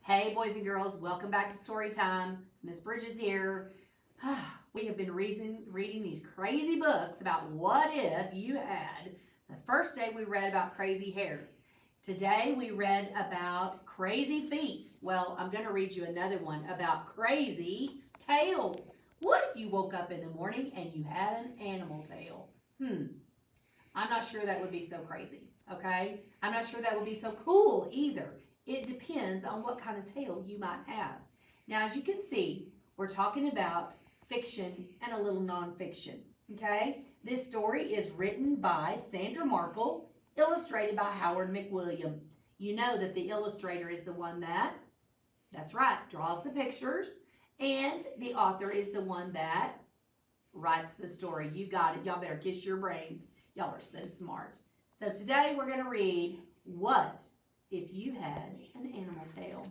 Hey boys and girls, welcome back to Story Time. It's Miss Bridges here. We have been reading these crazy books about what if you had. The first day we read about crazy hair. Today we read about crazy feet. Well, I'm going to read you another one about crazy tails. What if you woke up in the morning and you had an animal tail? I'm not sure that would be so crazy, okay? I'm not sure that would be so cool either. It depends on what kind of tail you might have. Now, as you can see, we're talking about fiction and a little nonfiction, okay? This story is written by Sandra Markle, illustrated by Howard McWilliam. You know that the illustrator is the one that's right, draws the pictures, and the author is the one that writes the story. You got it. Y'all better kiss your brains. Y'all are so smart. So today we're going to read What If You Had an Animal Tail.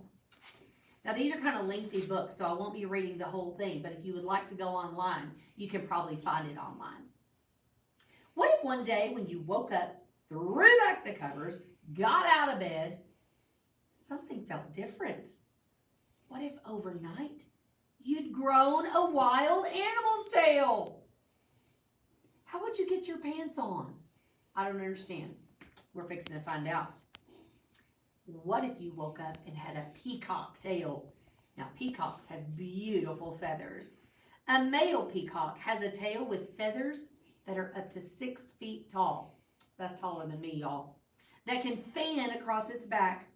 Now these are kind of lengthy books, so I won't be reading the whole thing, but if you would like to go online, you can probably find it online. What if one day when you woke up, threw back the covers, got out of bed, something felt different? What if overnight you'd grown a wild animal's tail? How would you get your pants on? I don't understand. We're fixing to find out. What if you woke up and had a peacock tail? Now, peacocks have beautiful feathers. A male peacock has a tail with feathers that are up to 6 feet tall. That's taller than me, y'all. That can fan across its back.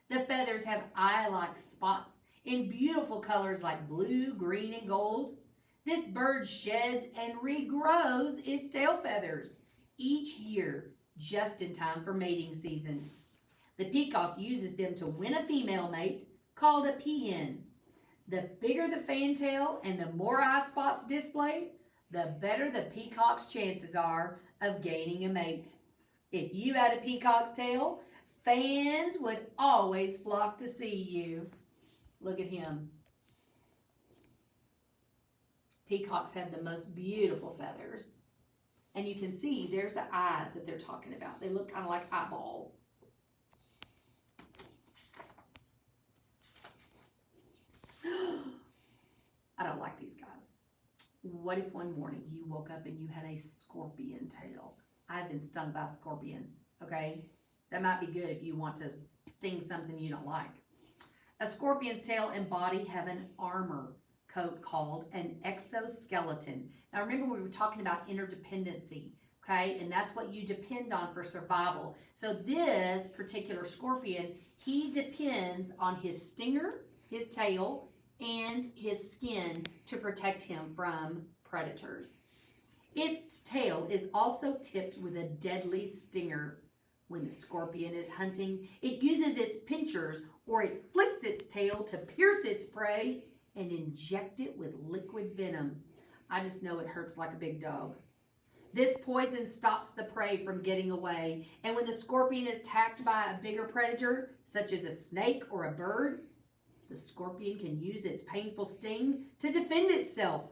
The feathers have eye-like spots in beautiful colors like blue, green, and gold. This bird sheds and regrows its tail feathers each year, just in time for mating season. The peacock uses them to win a female mate called a peahen. The bigger the fantail and the more eye spots displayed, the better the peacock's chances are of gaining a mate. If you had a peacock's tail, fans would always flock to see you. Look at him. Peacocks have the most beautiful feathers. And you can see there's the eyes that they're talking about. They look kind of like eyeballs. I don't like these guys. What if one morning you woke up and you had a scorpion tail? I've been stung by a scorpion, okay? That might be good if you want to sting something you don't like. A scorpion's tail and body have an armor coat called an exoskeleton. Now remember, we were talking about interdependency, okay? And that's what you depend on for survival. So this particular scorpion, he depends on his stinger, his tail, and his skin to protect him from predators. Its tail is also tipped with a deadly stinger. When the scorpion is hunting, it uses its pincers or it flicks its tail to pierce its prey and inject it with liquid venom. I just know it hurts like a big dog. This poison stops the prey from getting away, and when the scorpion is attacked by a bigger predator, such as a snake or a bird, the scorpion can use its painful sting to defend itself.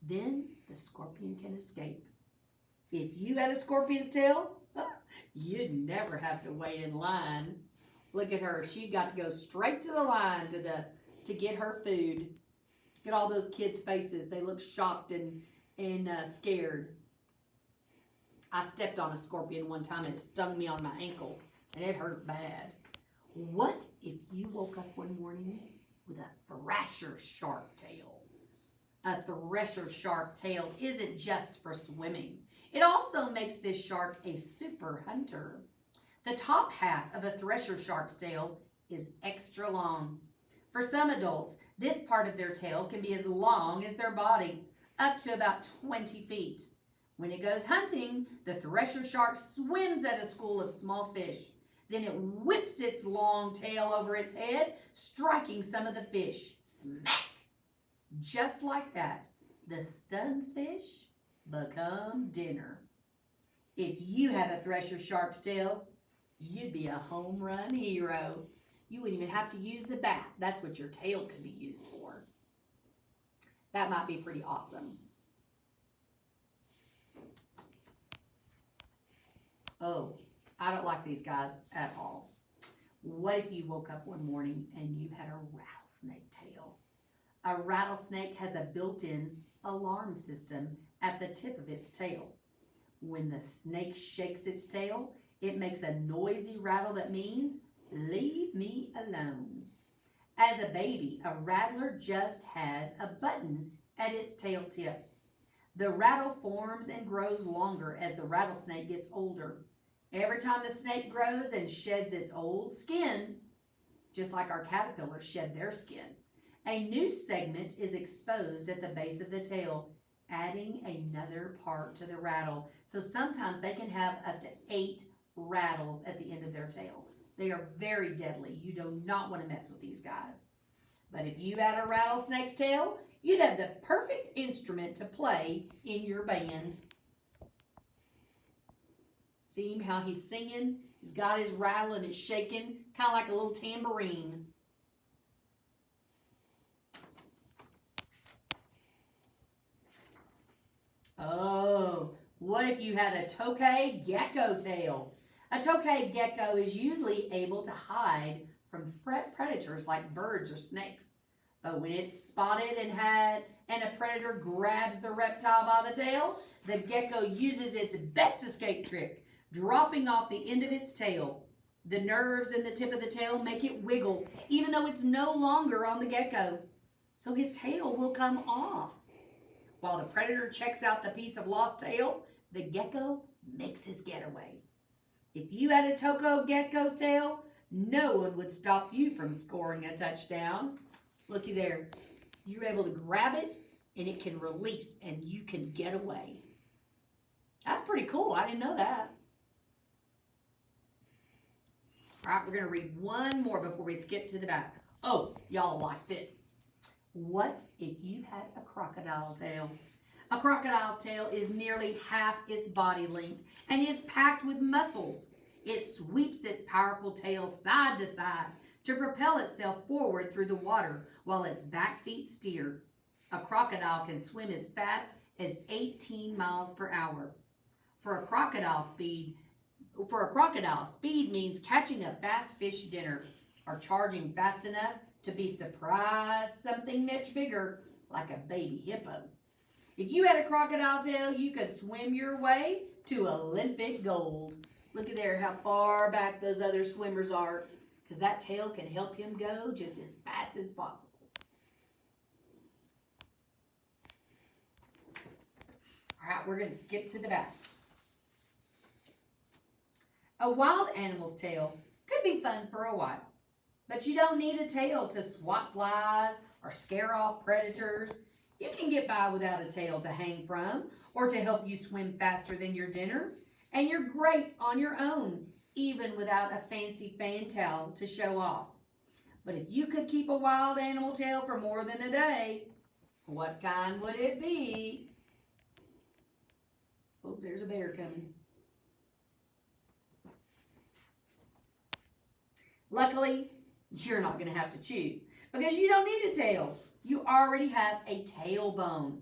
Then the scorpion can escape. If you had a scorpion's tail, you'd never have to wait in line. Look at her. She got to go straight to the line to get her food. Look at all those kids' faces. They look shocked and scared. I stepped on a scorpion one time and it stung me on my ankle, and it hurt bad. What if you woke up one morning with a thresher shark tail? A thresher shark tail isn't just for swimming. It also makes this shark a super hunter. The top half of a thresher shark's tail is extra long. For some adults, this part of their tail can be as long as their body, up to about 20 feet. When it goes hunting, the thresher shark swims at a school of small fish. Then it whips its long tail over its head, striking some of the fish. Smack! Just like that, the stunned fish become dinner. If you had a thresher shark's tail, you'd be a home run hero. You wouldn't even have to use the bat. That's what your tail could be used for. That might be pretty awesome. Oh, I don't like these guys at all. What if you woke up one morning and you had a rattlesnake tail? A rattlesnake has a built-in alarm system at the tip of its tail. When the snake shakes its tail, it makes a noisy rattle that means, leave me alone. As a baby, a rattler just has a button at its tail tip. The rattle forms and grows longer as the rattlesnake gets older. Every time the snake grows and sheds its old skin, just like our caterpillars shed their skin, a new segment is exposed at the base of the tail, adding another part to the rattle. So sometimes they can have up to 8 rattles at the end of their tail. They are very deadly. You do not want to mess with these guys. But if you had a rattlesnake's tail, you'd have the perfect instrument to play in your band. See how he's singing? He's got his rattle and it's shaking, kind of like a little tambourine. Oh, what if you had a tokay gecko tail? A tokay gecko is usually able to hide from predators like birds or snakes. But when it's spotted and a predator grabs the reptile by the tail, the gecko uses its best escape trick, dropping off the end of its tail. The nerves in the tip of the tail make it wiggle, even though it's no longer on the gecko. So his tail will come off. While the predator checks out the piece of lost tail, the gecko makes his getaway. If you had a tokay gecko's tail, no one would stop you from scoring a touchdown. Looky there. You're able to grab it, and it can release, and you can get away. That's pretty cool. I didn't know that. All right, we're going to read one more before we skip to the back. Oh, y'all like this. What if you had a crocodile tail? A crocodile's tail is nearly half its body length and is packed with muscles. It sweeps its powerful tail side to side to propel itself forward through the water while its back feet steer. A crocodile can swim as fast as 18 miles per hour. For a crocodile, speed means catching a fast fish dinner or charging fast enough to be surprised something much bigger, like a baby hippo. If you had a crocodile tail, you could swim your way to Olympic gold. Look at there how far back those other swimmers are, because that tail can help him go just as fast as possible. All right, we're going to skip to the back. A wild animal's tail could be fun for a while, but you don't need a tail to swat flies or scare off predators. You can get by without a tail to hang from or to help you swim faster than your dinner, and you're great on your own, even without a fancy fan tail to show off. But if you could keep a wild animal tail for more than a day, what kind would it be? Oh, there's a bear coming. Luckily, you're not going to have to choose because you don't need a tail. You already have a tailbone.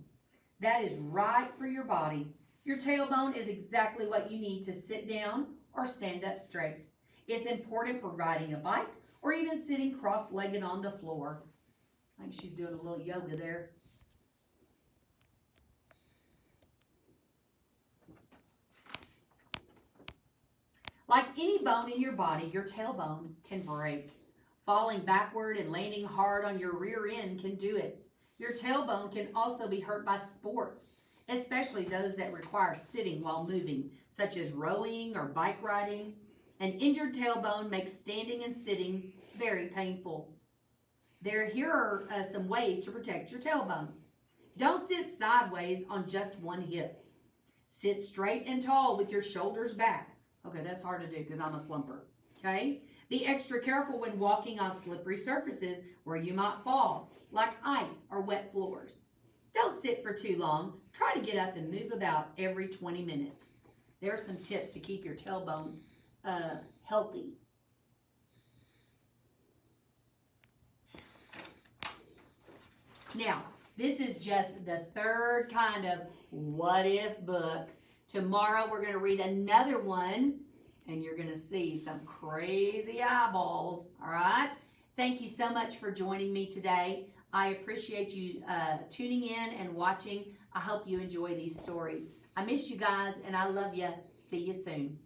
That is right for your body. Your tailbone is exactly what you need to sit down or stand up straight. It's important for riding a bike or even sitting cross-legged on the floor. I think she's doing a little yoga there. Like any bone in your body, your tailbone can break. Falling backward and landing hard on your rear end can do it. Your tailbone can also be hurt by sports, especially those that require sitting while moving, such as rowing or bike riding. An injured tailbone makes standing and sitting very painful. Here are some ways to protect your tailbone. Don't sit sideways on just one hip. Sit straight and tall with your shoulders back. Okay, that's hard to do because I'm a slumper, okay? Be extra careful when walking on slippery surfaces where you might fall, like ice or wet floors. Don't sit for too long. Try to get up and move about every 20 minutes. There are some tips to keep your tailbone healthy. Now, this is just the third kind of what if book. Tomorrow we're going to read another one and you're gonna see some crazy eyeballs, all right? Thank you so much for joining me today. I appreciate you tuning in and watching. I hope you enjoy these stories. I miss you guys, and I love you. See you soon.